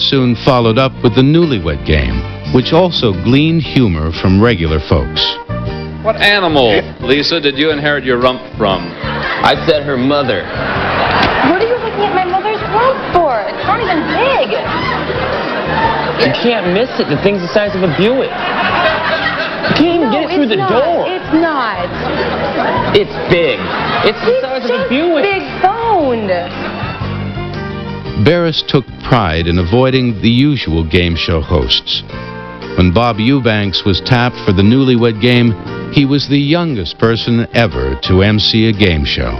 soon followed up with the Newlywed Game, which also gleaned humor from regular folks. What animal, Lisa, did you inherit your rump from? I said her mother. What are you looking at my mother's rump for? It's not even big. You can't miss it. The thing's the size of a Buick. You can't even get it through the door. It's not. It's big. It's the size of a Buick. Big boned. Barris took pride in avoiding the usual game show hosts. When Bob Eubanks was tapped for the Newlywed Game, he was the youngest person ever to MC a game show.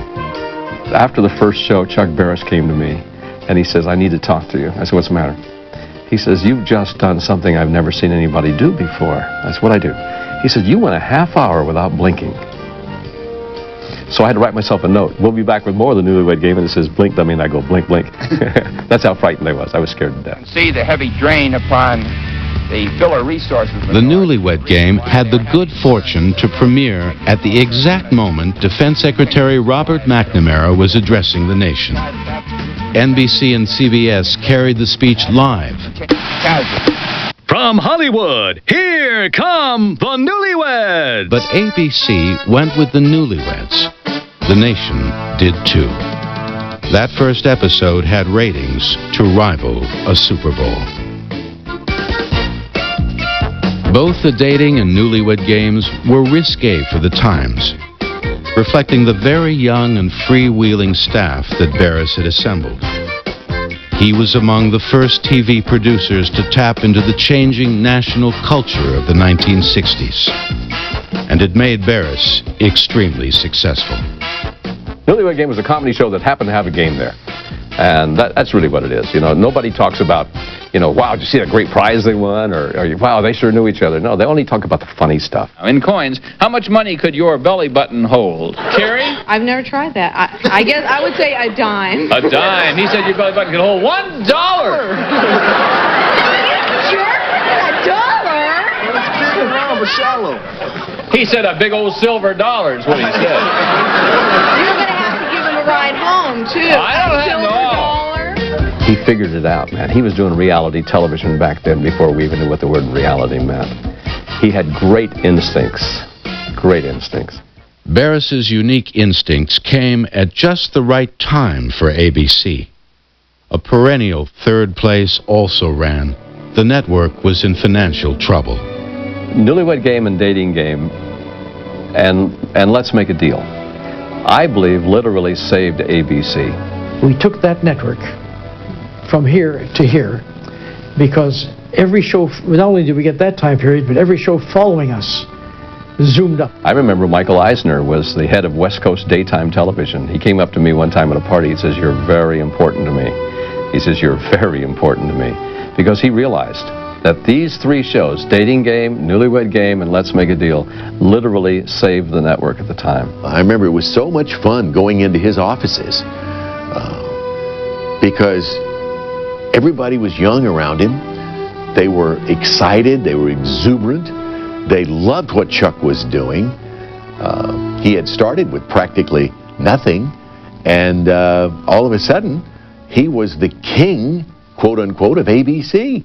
After the first show, Chuck Barris came to me, and he says, "I need to talk to you." I said, "What's the matter?" He says, "You've just done something I've never seen anybody do before." That's what I do. He said, "You went a half hour without blinking." So I had to write myself a note. "We'll be back with more of the Newlywed Game," and it says, "Blink," I mean, I go, "Blink, blink." That's how frightened I was. I was scared to death. See the heavy drain upon the filler resources. The Newlywed Game had the good fortune to premiere at the exact moment Defense Secretary Robert McNamara was addressing the nation. NBC and CBS carried the speech live. From Hollywood, here come the Newlyweds! But ABC went with the Newlyweds. The nation did too. That first episode had ratings to rival a Super Bowl. Both the dating and Newlywed Games were risque for the times, reflecting the very young and freewheeling staff that Barris had assembled. He was among the first TV producers to tap into the changing national culture of the 1960s, and it made Barris extremely successful. Newlywed Game was a comedy show that happened to have a game there. And that's really what it is. You know, nobody talks about, you know, wow, did you see that great prize they won? Or wow, they sure knew each other. No, they only talk about the funny stuff. In coins, how much money could your belly button hold? Carrie? I've never tried that. I guess I would say a dime. A dime. He said your belly button could hold $1. Sure? $1? It's big, round, but shallow. He said a big old silver dollar is what he said. You're going to have to give him a ride home, too. I don't have no. He figured it out, man. He was doing reality television back then before we even knew what the word reality meant. He had great instincts. Great instincts. Barris's unique instincts came at just the right time for ABC. A perennial third place also ran. The network was in financial trouble. Newlywed Game and Dating Game and Let's Make a Deal, I believe, literally saved ABC. We took that network from here to here because every show, not only did we get that time period, but every show following us zoomed up. I remember Michael Eisner was the head of West Coast daytime television. He came up to me one time at a party. He says, "You're very important to me." He says, "You're very important to me," because he realized that these three shows, Dating Game, Newlywed Game, and Let's Make a Deal, literally saved the network at the time. I remember it was so much fun going into his offices because everybody was young around him. They were excited. They were exuberant. They loved what Chuck was doing. He had started with practically nothing, and all of a sudden, he was the king, quote unquote, of ABC.